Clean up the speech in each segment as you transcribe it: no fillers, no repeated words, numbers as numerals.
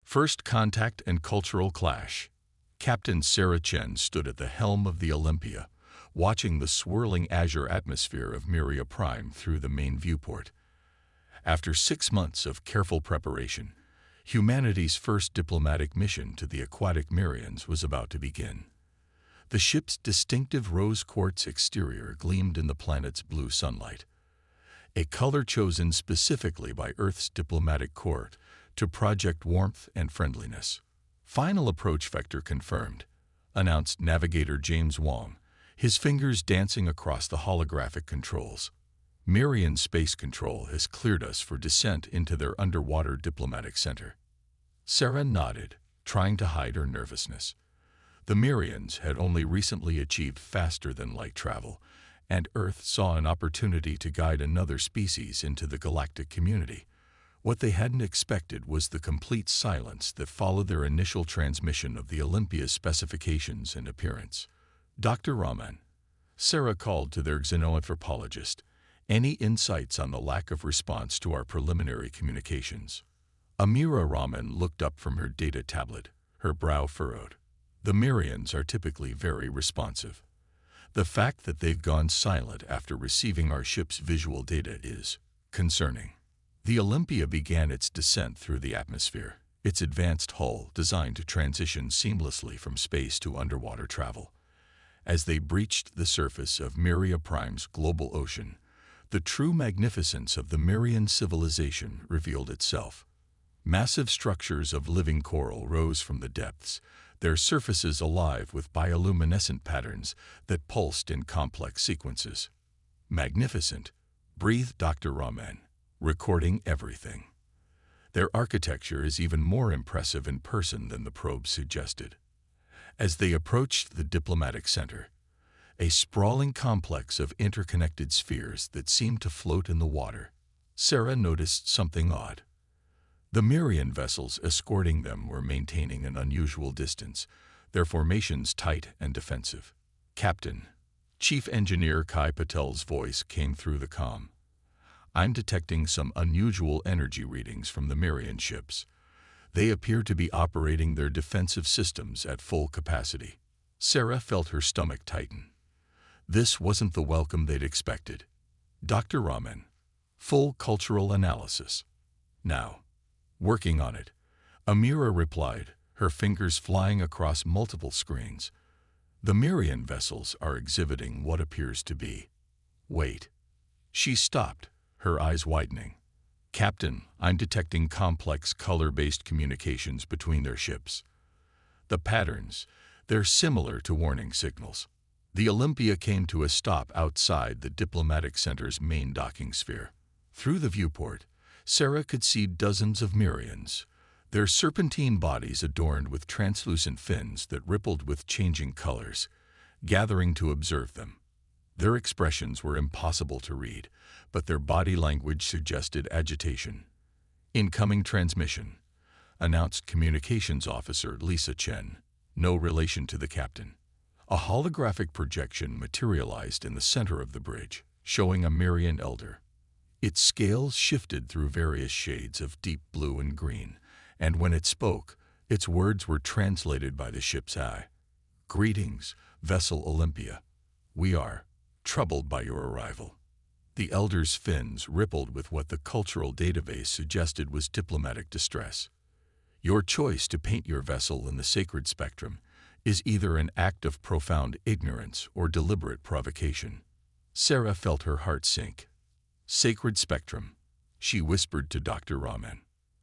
First contact and cultural clash. Captain Sarah Chen stood at the helm of the Olympia, watching the swirling azure atmosphere of Miria Prime through the main viewport. After 6 months of careful preparation, humanity's first diplomatic mission to the aquatic Mirians was about to begin. The ship's distinctive rose quartz exterior gleamed in the planet's blue sunlight, a color chosen specifically by Earth's diplomatic court to project warmth and friendliness. Final approach vector confirmed, announced Navigator James Wong, his fingers dancing across the holographic controls. Mirian Space Control has cleared us for descent into their underwater diplomatic center. Sarah nodded, trying to hide her nervousness. The Mirians had only recently achieved faster-than-light travel, and Earth saw an opportunity to guide another species into the galactic community. What they hadn't expected was the complete silence that followed their initial transmission of the Olympia's specifications and appearance. Dr. Rahman, Sarah called to their xenoanthropologist, any insights on the lack of response to our preliminary communications? Amira Rahman looked up from her data tablet, her brow furrowed. The Mirians are typically very responsive. The fact that they've gone silent after receiving our ship's visual data is concerning. The Olympia began its descent through the atmosphere, its advanced hull designed to transition seamlessly from space to underwater travel. As they breached the surface of Miria Prime's global ocean, the true magnificence of the Mirian civilization revealed itself. Massive structures of living coral rose from the depths, their surfaces alive with bioluminescent patterns that pulsed in complex sequences. Magnificent, breathed Dr. Rahman, recording everything. Their architecture is even more impressive in person than the probe suggested. As they approached the diplomatic center, a sprawling complex of interconnected spheres that seemed to float in the water, Sarah noticed something odd. The Mirian vessels escorting them were maintaining an unusual distance, their formations tight and defensive. Captain, Chief Engineer Kai Patel's voice came through the comm. I'm detecting some unusual energy readings from the Mirian ships. They appear to be operating their defensive systems at full capacity. Sarah felt her stomach tighten. This wasn't the welcome they'd expected. Dr. Rahman, full cultural analysis. Now. Working on it, Amira replied, her fingers flying across multiple screens. The Mirian vessels are exhibiting what appears to be. Wait. She stopped, her eyes widening. Captain, I'm detecting complex color-based communications between their ships. The patterns, they're similar to warning signals. The Olympia came to a stop outside the diplomatic center's main docking sphere. Through the viewport, Sarah could see dozens of Mirians, their serpentine bodies adorned with translucent fins that rippled with changing colors, gathering to observe them. Their expressions were impossible to read, but their body language suggested agitation. Incoming transmission, announced Communications Officer Lisa Chen, no relation to the captain. A holographic projection materialized in the center of the bridge, showing a Mirian elder. Its scales shifted through various shades of deep blue and green, and when it spoke, its words were translated by the ship's eye. Greetings, Vessel Olympia. We are troubled by your arrival. The elder's fins rippled with what the cultural database suggested was diplomatic distress. Your choice to paint your vessel in the sacred spectrum is either an act of profound ignorance or deliberate provocation. Sarah felt her heart sink. Sacred spectrum, she whispered to Dr. Rahman.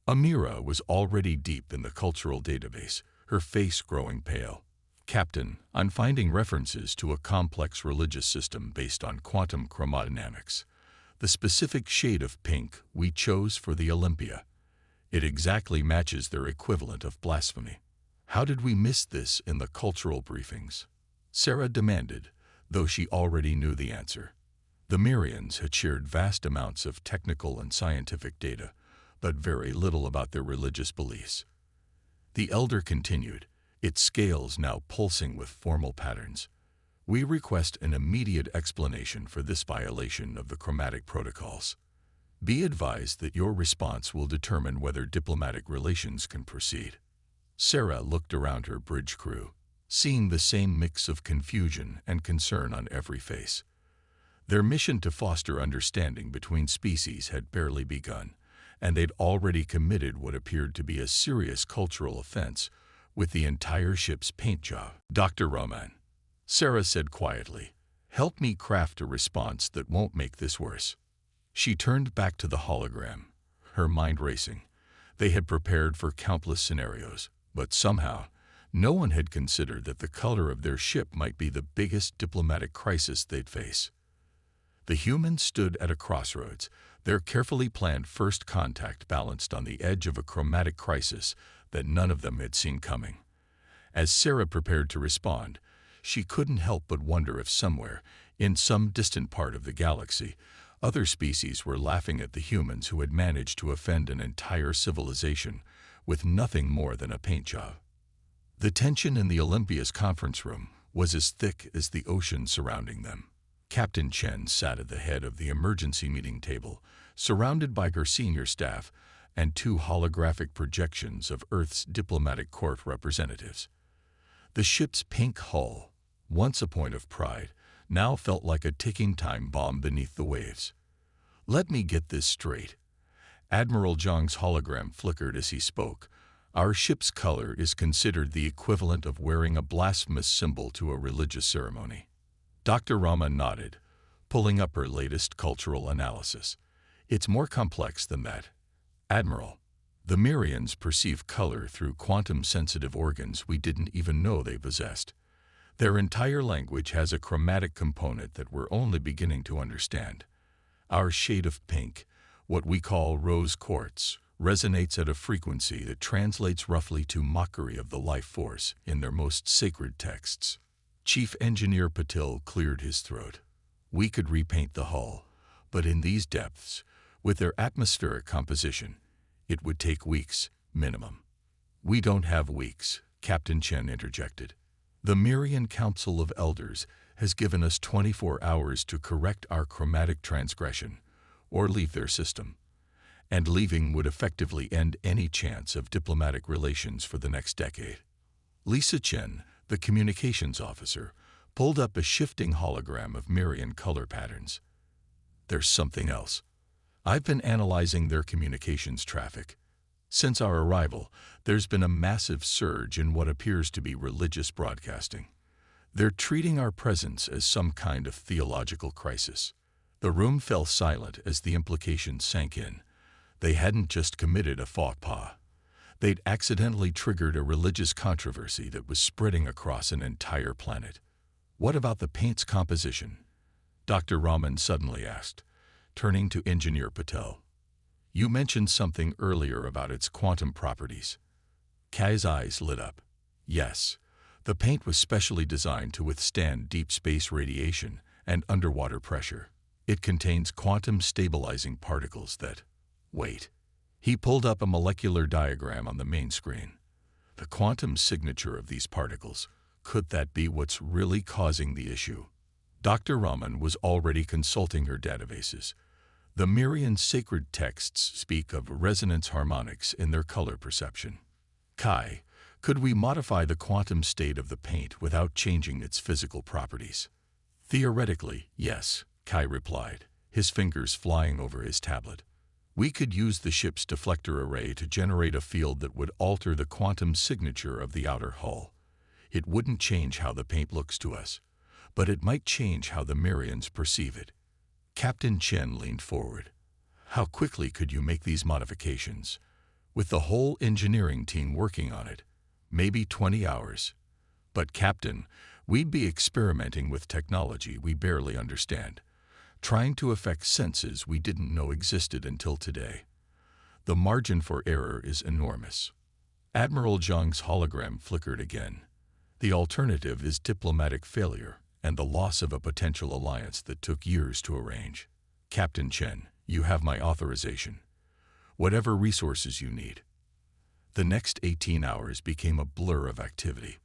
Amira was already deep in the cultural database, her face growing pale. Captain, I'm finding references to a complex religious system based on quantum chromodynamics. The specific shade of pink we chose for the Olympia. It exactly matches their equivalent of blasphemy. How did we miss this in the cultural briefings? Sarah demanded, though she already knew the answer. The Mirians had shared vast amounts of technical and scientific data, but very little about their religious beliefs. The elder continued, its scales now pulsing with formal patterns. We request an immediate explanation for this violation of the chromatic protocols. Be advised that your response will determine whether diplomatic relations can proceed. Sarah looked around her bridge crew, seeing the same mix of confusion and concern on every face. Their mission to foster understanding between species had barely begun, and they'd already committed what appeared to be a serious cultural offense with the entire ship's paint job. "Dr. Roman," Sarah said quietly, "help me craft a response that won't make this worse." She turned back to the hologram, her mind racing. They had prepared for countless scenarios, but somehow, no one had considered that the color of their ship might be the biggest diplomatic crisis they'd face. The humans stood at a crossroads, their carefully planned first contact balanced on the edge of a chromatic crisis that none of them had seen coming. As Sarah prepared to respond, she couldn't help but wonder if somewhere, in some distant part of the galaxy, other species were laughing at the humans who had managed to offend an entire civilization with nothing more than a paint job. The tension in the Olympia's conference room was as thick as the ocean surrounding them. Captain Chen sat at the head of the emergency meeting table, surrounded by her senior staff and two holographic projections of Earth's diplomatic court representatives. The ship's pink hull, once a point of pride, now felt like a ticking time bomb beneath the waves. "Let me get this straight." Admiral Zhang's hologram flickered as he spoke. "Our ship's color is considered the equivalent of wearing a blasphemous symbol to a religious ceremony." Dr. Rama nodded, pulling up her latest cultural analysis. "It's more complex than that, Admiral. The Mirians perceive color through quantum-sensitive organs we didn't even know they possessed. Their entire language has a chromatic component that we're only beginning to understand. Our shade of pink, what we call rose quartz, resonates at a frequency that translates roughly to mockery of the life force in their most sacred texts." Chief Engineer Patil cleared his throat. "We could repaint the hull, but in these depths, with their atmospheric composition, it would take weeks, minimum." "We don't have weeks," Captain Chen interjected. "The Mirian Council of Elders has given us 24 hours to correct our chromatic transgression, or leave their system. And leaving would effectively end any chance of diplomatic relations for the next decade." Lisa Chen, the communications officer, pulled up a shifting hologram of Mirian color patterns. "There's something else. I've been analyzing their communications traffic. Since our arrival, there's been a massive surge in what appears to be religious broadcasting. They're treating our presence as some kind of theological crisis." The room fell silent as the implication sank in. They hadn't just committed a faux pas. They'd accidentally triggered a religious controversy that was spreading across an entire planet. "What about the paint's composition?" Dr. Raman suddenly asked, turning to Engineer Patel. "You mentioned something earlier about its quantum properties." Kai's eyes lit up. "Yes, the paint was specially designed to withstand deep space radiation and underwater pressure. It contains quantum stabilizing particles that—" "Wait." He pulled up a molecular diagram on the main screen. "The quantum signature of these particles, could that be what's really causing the issue?" Dr. Raman was already consulting her databases. The Mirian sacred texts speak of resonance harmonics in their color perception. "Kai, could we modify the quantum state of the paint without changing its physical properties?" "Theoretically, yes," Kai replied, his fingers flying over his tablet. "We could use the ship's deflector array to generate a field that would alter the quantum signature of the outer hull. It wouldn't change how the paint looks to us, but it might change how the Mirians perceive it." Captain Chen leaned forward. "How quickly could you make these modifications?" "With the whole engineering team working on it, maybe 20 hours. But Captain, we'd be experimenting with technology we barely understand, trying to affect senses we didn't know existed until today. The margin for error is enormous." Admiral Zhang's hologram flickered again. "The alternative is diplomatic failure and the loss of a potential alliance that took years to arrange. Captain Chen, you have my authorization. Whatever resources you need." The next 18 hours became a blur of activity.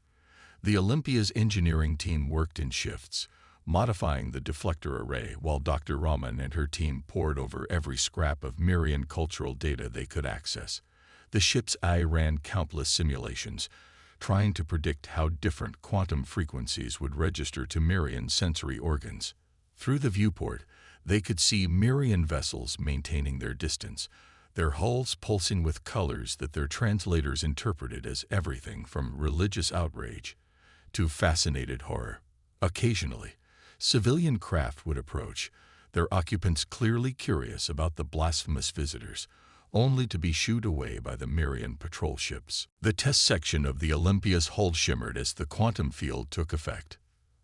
The Olympia's engineering team worked in shifts, modifying the deflector array while Dr. Raman and her team pored over every scrap of Mirian cultural data they could access. The ship's eye ran countless simulations, trying to predict how different quantum frequencies would register to Mirian sensory organs. Through the viewport, they could see Mirian vessels maintaining their distance, their hulls pulsing with colors that their translators interpreted as everything from religious outrage to fascinated horror. Occasionally, civilian craft would approach, their occupants clearly curious about the blasphemous visitors, only to be shooed away by the Mirian patrol ships. The test section of the Olympia's hull shimmered as the quantum field took effect.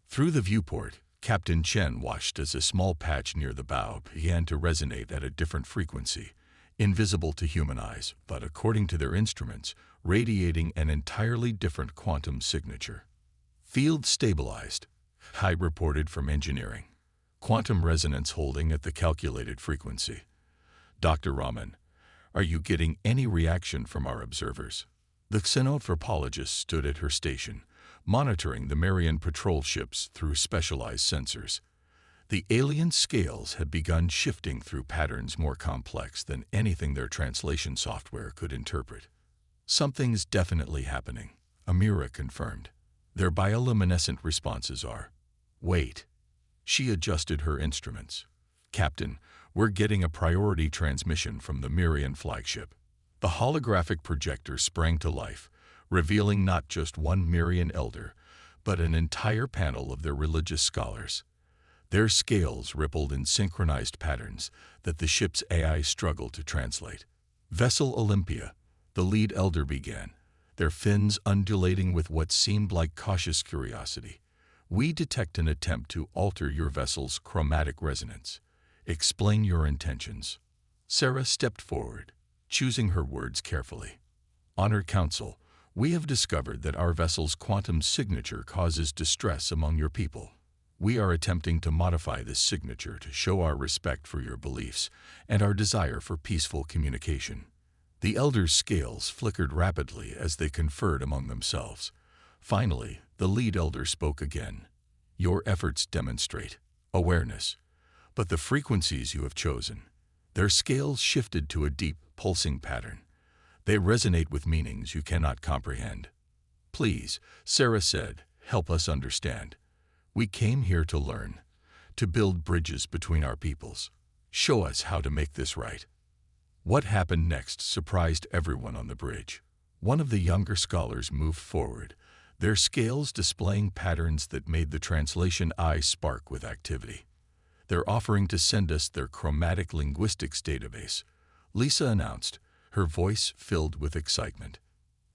Through the viewport, Captain Chen watched as a small patch near the bow began to resonate at a different frequency, invisible to human eyes, but according to their instruments, radiating an entirely different quantum signature. Field stabilized, Hai reported from engineering. Quantum resonance holding at the calculated frequency. Dr. Raman, are you getting any reaction from our observers? The xenanthropologist stood at her station, monitoring the Mirian patrol ships through specialized sensors. The alien scales had begun shifting through patterns more complex than anything their translation software could interpret. Something's definitely happening, Amira confirmed. Their bioluminescent responses are. Wait. She adjusted her instruments. Captain, we're getting a priority transmission from the Mirian flagship. The holographic projector sprang to life, revealing not just one Mirian elder, but an entire panel of their religious scholars. Their scales rippled in synchronized patterns that the ship's AI struggled to translate. Vessel Olympia, the lead elder began, their fins undulating with what seemed like cautious curiosity. We detect an attempt to alter your vessel's chromatic resonance. Explain your intentions. Sarah stepped forward, choosing her words carefully. Honored Council, we have discovered that our vessel's quantum signature causes distress among your people. We are attempting to modify this signature to show our respect for your beliefs and our desire for peaceful communication. The elders' scales flickered rapidly as they conferred among themselves. Finally, the lead elder spoke again. Your efforts demonstrate awareness, but the frequencies you have chosen, their scales shifted to a deep, pulsing pattern. They resonate with meanings you cannot comprehend. Please, Sarah said, help us understand. We came here to learn, to build bridges between our peoples. Show us how to make this right. What happened next surprised everyone on the bridge. One of the younger scholars moved forward, their scales displaying patterns that made the translation eye spark with activity. They're offering to send us their chromatic linguistics database, Lisa announced, her voice filled with excitement.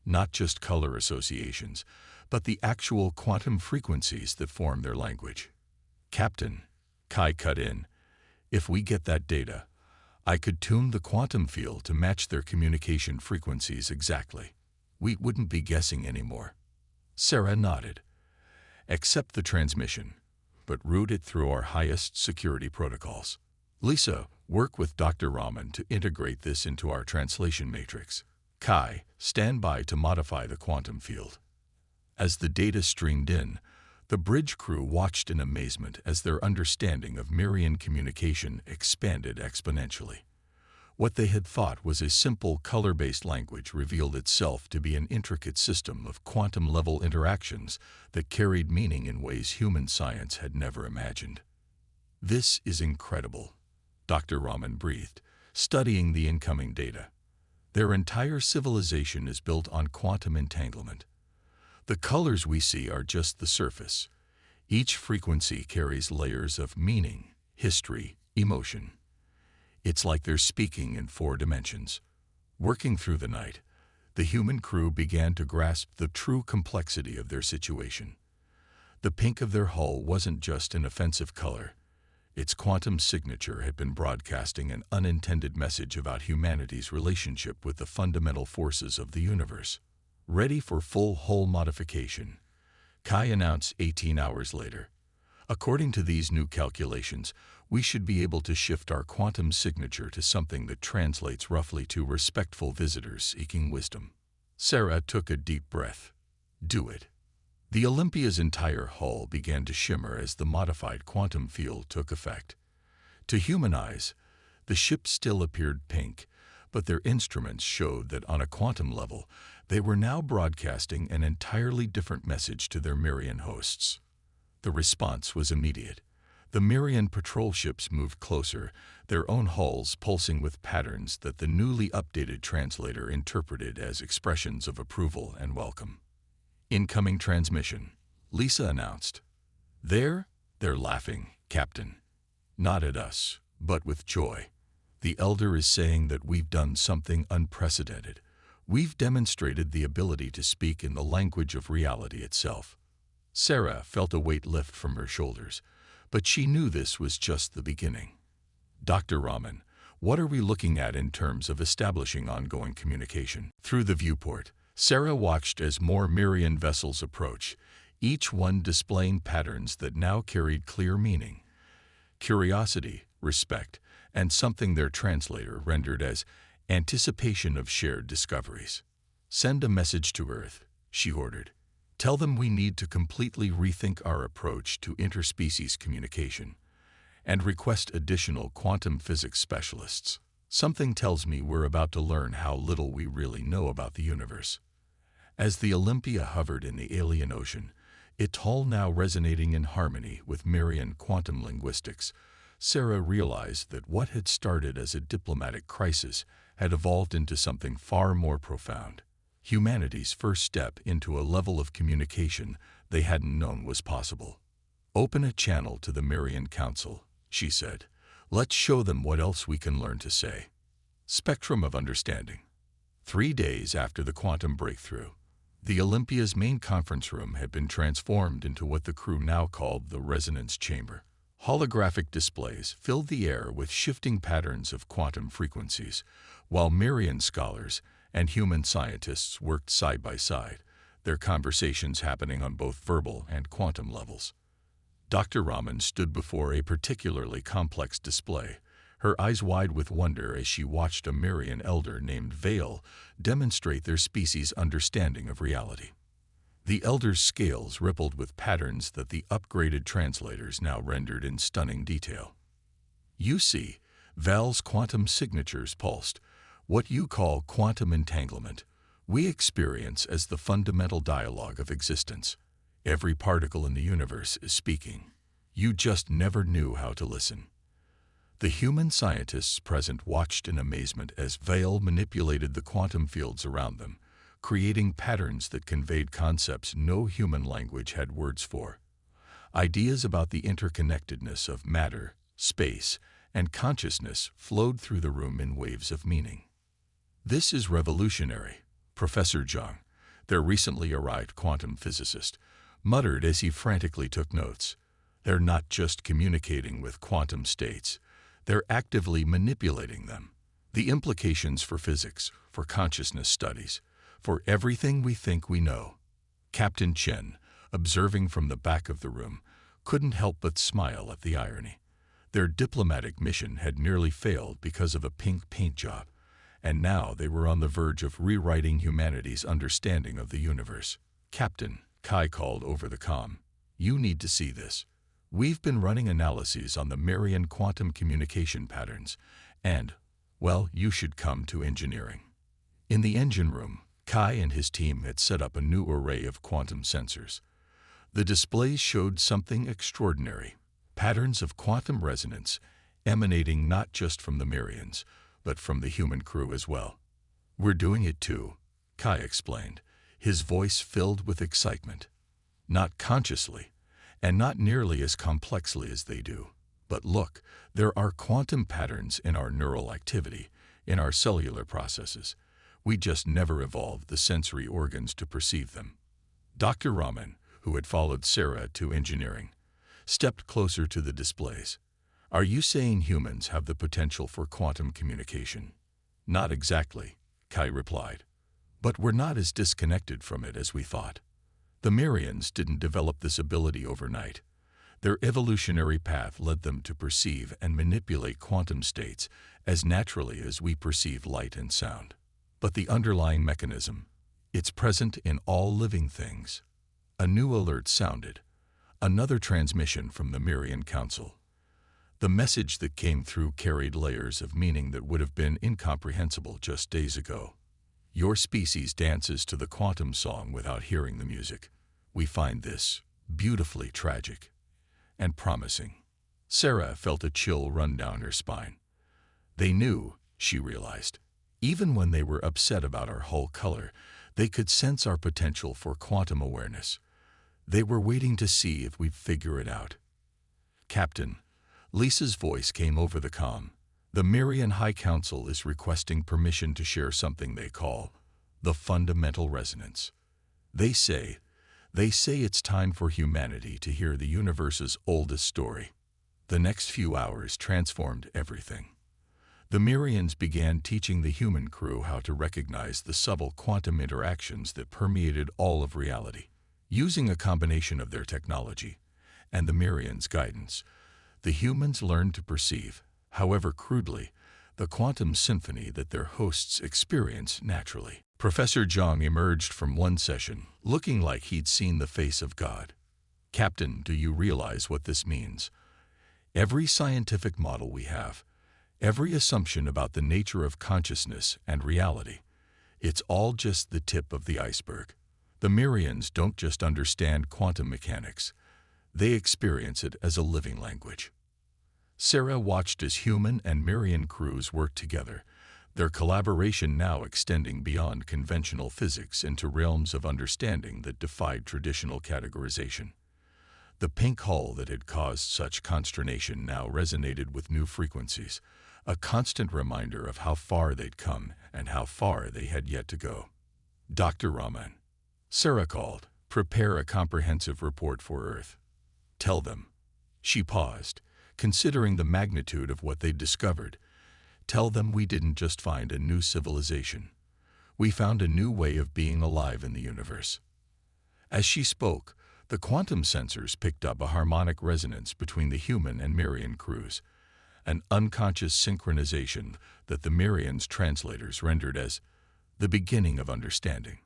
Not just color associations, but the actual quantum frequencies that form their language. Captain, Kai cut in, if we get that data, I could tune the quantum field to match their communication frequencies exactly. We wouldn't be guessing anymore. Sarah nodded. Accept the transmission, but route it through our highest security protocols. Lisa, work with Dr. Raman to integrate this into our translation matrix. Kai, stand by to modify the quantum field. As the data streamed in, the bridge crew watched in amazement as their understanding of Mirian communication expanded exponentially. What they had thought was a simple color-based language revealed itself to be an intricate system of quantum-level interactions that carried meaning in ways human science had never imagined. This is incredible, Dr. Raman breathed, studying the incoming data. Their entire civilization is built on quantum entanglement. The colors we see are just the surface. Each frequency carries layers of meaning, history, emotion. It's like they're speaking in 4 dimensions. Working through the night, the human crew began to grasp the true complexity of their situation. The pink of their hull wasn't just an offensive color. Its quantum signature had been broadcasting an unintended message about humanity's relationship with the fundamental forces of the universe. Ready for full hull modification, Kai announced 18 hours later. According to these new calculations, we should be able to shift our quantum signature to something that translates roughly to respectful visitors seeking wisdom. Sarah took a deep breath. Do it. The Olympia's entire hull began to shimmer as the modified quantum field took effect. To human eyes, the ship still appeared pink, but their instruments showed that on a quantum level, they were now broadcasting an entirely different message to their Mirian hosts. The response was immediate. The Mirian patrol ships moved closer, their own hulls pulsing with patterns that the newly updated translator interpreted as expressions of approval and welcome. Incoming transmission, Lisa announced. They're laughing, Captain. Not at us, but with joy. The Elder is saying that we've done something unprecedented. We've demonstrated the ability to speak in the language of reality itself. Sarah felt a weight lift from her shoulders, but she knew this was just the beginning. Dr. Raman, what are we looking at in terms of establishing ongoing communication? Through the viewport, Sarah watched as more Mirian vessels approach, each one displaying patterns that now carried clear meaning. Curiosity, respect, and something their translator rendered as anticipation of shared discoveries. Send a message to Earth, she ordered. Tell them we need to completely rethink our approach to interspecies communication, and request additional quantum physics specialists. Something tells me we're about to learn how little we really know about the universe. As the Olympia hovered in the alien ocean, its hull now resonating in harmony with Mirian quantum linguistics, Sarah realized that what had started as a diplomatic crisis had evolved into something far more profound. Humanity's first step into a level of communication they hadn't known was possible. Open a channel to the Mirian Council, she said. Let's show them what else we can learn to say. Spectrum of Understanding. 3 days after the quantum breakthrough, the Olympia's main conference room had been transformed into what the crew now called the Resonance Chamber. Holographic displays filled the air with shifting patterns of quantum frequencies, while Mirian scholars and human scientists worked side by side, their conversations happening on both verbal and quantum levels. Dr. Raman stood before a particularly complex display, her eyes wide with wonder as she watched a Mirian elder named Vale demonstrate their species' understanding of reality. The elder's scales rippled with patterns that the upgraded translators now rendered in stunning detail. You see, Val's quantum signatures pulsed, what you call quantum entanglement, we experience as the fundamental dialogue of existence. Every particle in the universe is speaking. You just never knew how to listen. The human scientists present watched in amazement as Vale manipulated the quantum fields around them, creating patterns that conveyed concepts no human language had words for. Ideas about the interconnectedness of matter, space, and consciousness flowed through the room in waves of meaning. This is revolutionary, Professor Zhang, their recently arrived quantum physicist, muttered as he frantically took notes. They're not just communicating with quantum states, they're actively manipulating them. The implications for physics, for consciousness studies, for everything we think we know. Captain Chen, observing from the back of the room, couldn't help but smile at the irony. Their diplomatic mission had nearly failed because of a pink paint job, and now they were on the verge of rewriting humanity's understanding of the universe. Captain, Kai called over the comm, you need to see this. We've been running analyses on the Mirian quantum communication patterns, and, well, you should come to engineering. In the engine room, Kai and his team had set up a new array of quantum sensors. The displays showed something extraordinary, patterns of quantum resonance emanating not just from the Mirians, but from the human crew as well. We're doing it too, Kai explained, his voice filled with excitement. Not consciously, and not nearly as complexly as they do. But look, there are quantum patterns in our neural activity, in our cellular processes. We just never evolved the sensory organs to perceive them. Dr. Raman, who had followed Sarah to engineering, stepped closer to the displays. Are you saying humans have the potential for quantum communication? Not exactly, Kai replied. But we're not as disconnected from it as we thought. The Mirians didn't develop this ability overnight. Their evolutionary path led them to perceive and manipulate quantum states as naturally as we perceive light and sound. But the underlying mechanism, it's present in all living things. A new alert sounded, another transmission from the Mirian Council. The message that came through carried layers of meaning that would have been incomprehensible just days ago. Your species dances to the quantum song without hearing the music. We find this beautifully tragic and promising. Sarah felt a chill run down her spine. They knew, she realized. Even when they were upset about our hull color, they could sense our potential for quantum awareness. They were waiting to see if we'd figure it out. Captain, Lisa's voice came over the comm. The Mirian High Council is requesting permission to share something they call the fundamental resonance. They say it's time for humanity to hear the universe's oldest story. The next few hours transformed everything. The Mirians began teaching the human crew how to recognize the subtle quantum interactions that permeated all of reality. Using a combination of their technology and the Mirians' guidance, the humans learned to perceive, however crudely, the quantum symphony that their hosts experience naturally. Professor Zhang emerged from one session, looking like he'd seen the face of God. Captain, do you realize what this means? Every scientific model we have, every assumption about the nature of consciousness and reality, it's all just the tip of the iceberg. The Mirians don't just understand quantum mechanics, they experience it as a living language. Sarah watched as human and Mirian crews worked together, their collaboration now extending beyond conventional physics into realms of understanding that defied traditional categorization. The pink hull that had caused such consternation now resonated with new frequencies, a constant reminder of how far they'd come and how far they had yet to go. Dr. Raman, Sarah called, prepare a comprehensive report for Earth. Tell them. She paused, considering the magnitude of what they'd discovered. Tell them we didn't just find a new civilization. We found a new way of being alive in the universe. As she spoke, the quantum sensors picked up a harmonic resonance between the human and Mirian crews, an unconscious synchronization that the Mirians' translators rendered as the beginning of understanding.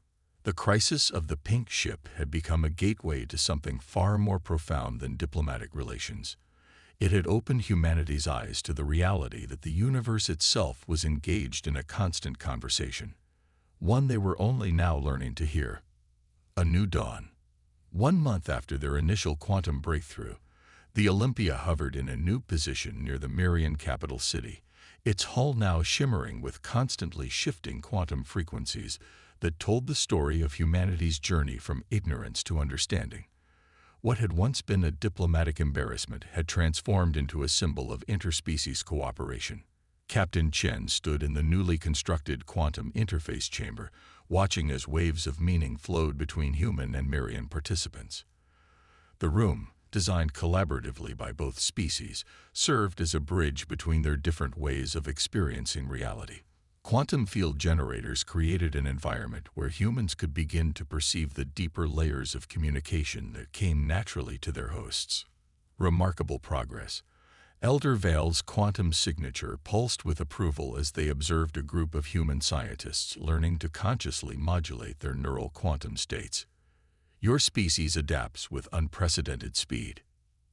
The crisis of the pink ship had become a gateway to something far more profound than diplomatic relations. It had opened humanity's eyes to the reality that the universe itself was engaged in a constant conversation, one they were only now learning to hear. A new dawn. 1 month after their initial quantum breakthrough, the Olympia hovered in a new position near the Mirian capital city, its hull now shimmering with constantly shifting quantum frequencies that told the story of humanity's journey from ignorance to understanding. What had once been a diplomatic embarrassment had transformed into a symbol of interspecies cooperation. Captain Chen stood in the newly constructed quantum interface chamber, watching as waves of meaning flowed between human and Mirian participants. The room, designed collaboratively by both species, served as a bridge between their different ways of experiencing reality. Quantum field generators created an environment where humans could begin to perceive the deeper layers of communication that came naturally to their hosts. Remarkable progress. Elder Vale's quantum signature pulsed with approval as they observed a group of human scientists learning to consciously modulate their neural quantum states. Your species adapts with unprecedented speed.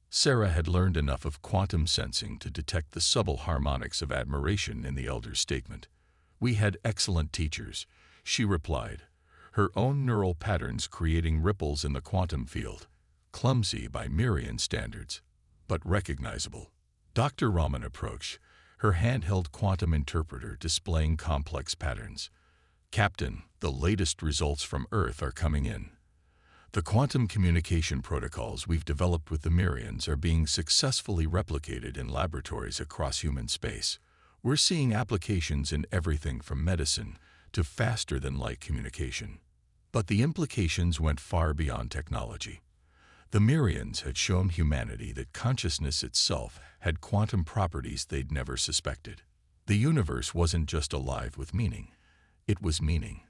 Sarah had learned enough of quantum sensing to detect the subtle harmonics of admiration in the elder's statement. We had excellent teachers, she replied, her own neural patterns creating ripples in the quantum field, clumsy by Mirian standards, but recognizable. Dr. Raman approached, her handheld quantum interpreter displaying complex patterns. Captain, the latest results from Earth are coming in. The quantum communication protocols we've developed with the Mirians are being successfully replicated in laboratories across human space. We're seeing applications in everything from medicine to faster-than-light communication. But the implications went far beyond technology. The Mirians had shown humanity that consciousness itself had quantum properties they'd never suspected. The universe wasn't just alive with meaning. It was meaning,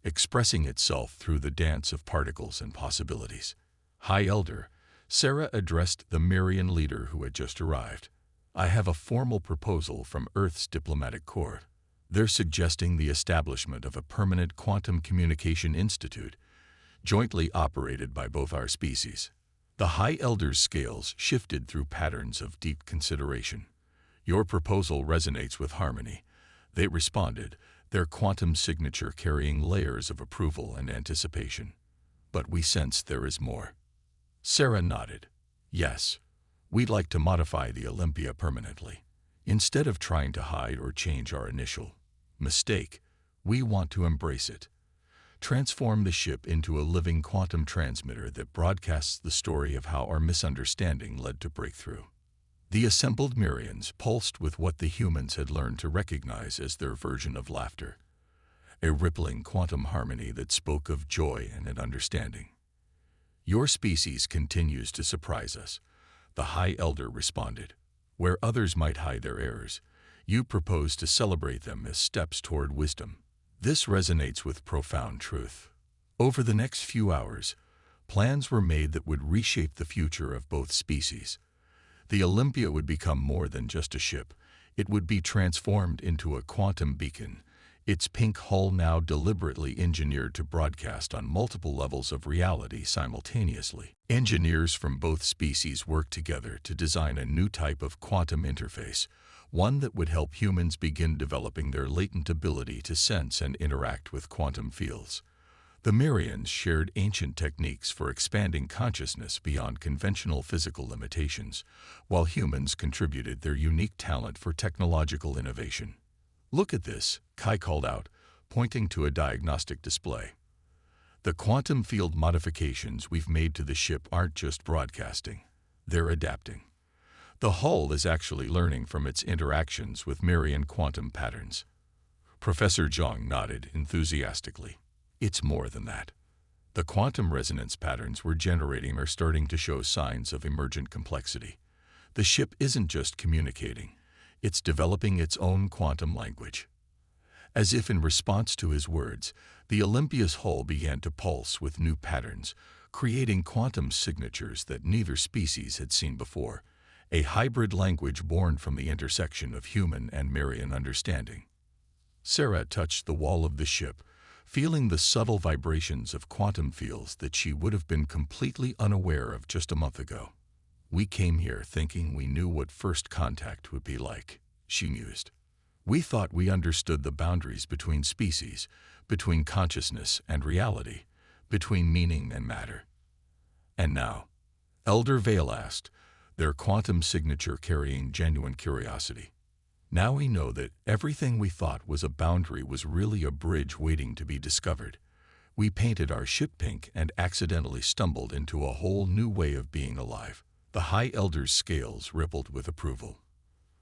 expressing itself through the dance of particles and possibilities. High Elder, Sarah addressed the Mirian leader who had just arrived. I have a formal proposal from Earth's diplomatic corps. They're suggesting the establishment of a permanent quantum communication institute jointly operated by both our species. The High Elder's scales shifted through patterns of deep consideration. Your proposal resonates with harmony. They responded, their quantum signature carrying layers of approval and anticipation. But we sense there is more. Sarah nodded. Yes, we'd like to modify the Olympia permanently. Instead of trying to hide or change our initial mistake, we want to embrace it. Transform the ship into a living quantum transmitter that broadcasts the story of how our misunderstanding led to breakthrough. The assembled Mirians pulsed with what the humans had learned to recognize as their version of laughter, a rippling quantum harmony that spoke of joy and an understanding. Your species continues to surprise us, the High Elder responded. Where others might hide their errors, you propose to celebrate them as steps toward wisdom. This resonates with profound truth. Over the next few hours, plans were made that would reshape the future of both species. The Olympia would become more than just a ship. It would be transformed into a quantum beacon, its pink hull now deliberately engineered to broadcast on multiple levels of reality simultaneously. Engineers from both species worked together to design a new type of quantum interface, one that would help humans begin developing their latent ability to sense and interact with quantum fields. The Mirians shared ancient techniques for expanding consciousness beyond conventional physical limitations, while humans contributed their unique talent for technological innovation. Look at this, Kai called out, pointing to a diagnostic display. The quantum field modifications we've made to the ship aren't just broadcasting, they're adapting. The hull is actually learning from its interactions with Mirian quantum patterns. Professor Zhang nodded enthusiastically. It's more than that. The quantum resonance patterns we're generating are starting to show signs of emergent complexity. The ship isn't just communicating, it's developing its own quantum language. As if in response to his words, the Olympia's hull began to pulse with new patterns, creating quantum signatures that neither species had seen before, a hybrid language born from the intersection of human and Mirian understanding. Sarah touched the wall of the ship, feeling the subtle vibrations of quantum fields that she would have been completely unaware of just a month ago. We came here thinking we knew what first contact would be like, she mused. We thought we understood the boundaries between species, between consciousness and reality, between meaning and matter. And now, Elder Vale asked, their quantum signature carrying genuine curiosity. Now we know that everything we thought was a boundary was really a bridge waiting to be discovered. We painted our ship pink and accidentally stumbled into a whole new way of being alive. The High Elder's scales rippled with approval.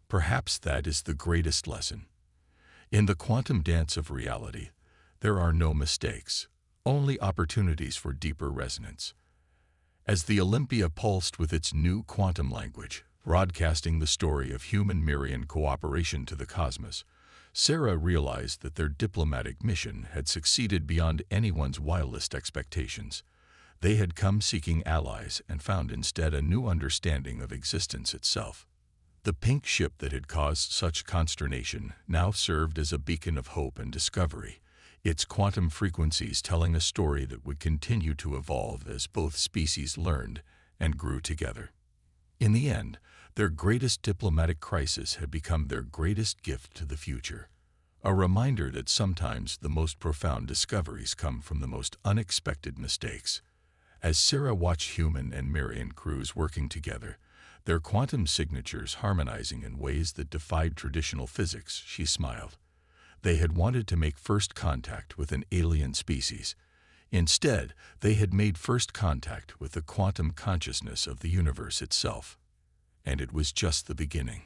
Perhaps that is the greatest lesson. In the quantum dance of reality, there are no mistakes, only opportunities for deeper resonance. As the Olympia pulsed with its new quantum language, broadcasting the story of human-Mirian cooperation to the cosmos, Sarah realized that their diplomatic mission had succeeded beyond anyone's wildest expectations. They had come seeking allies and found instead a new understanding of existence itself. The pink ship that had caused such consternation now served as a beacon of hope and discovery, its quantum frequencies telling a story that would continue to evolve as both species learned and grew together. In the end, their greatest diplomatic crisis had become their greatest gift to the future, a reminder that sometimes the most profound discoveries come from the most unexpected mistakes. As Sarah watched human and Mirian crews working together, their quantum signatures harmonizing in ways that defied traditional physics, she smiled. They had wanted to make first contact with an alien species. Instead, they had made first contact with the quantum consciousness of the universe itself. And it was just the beginning.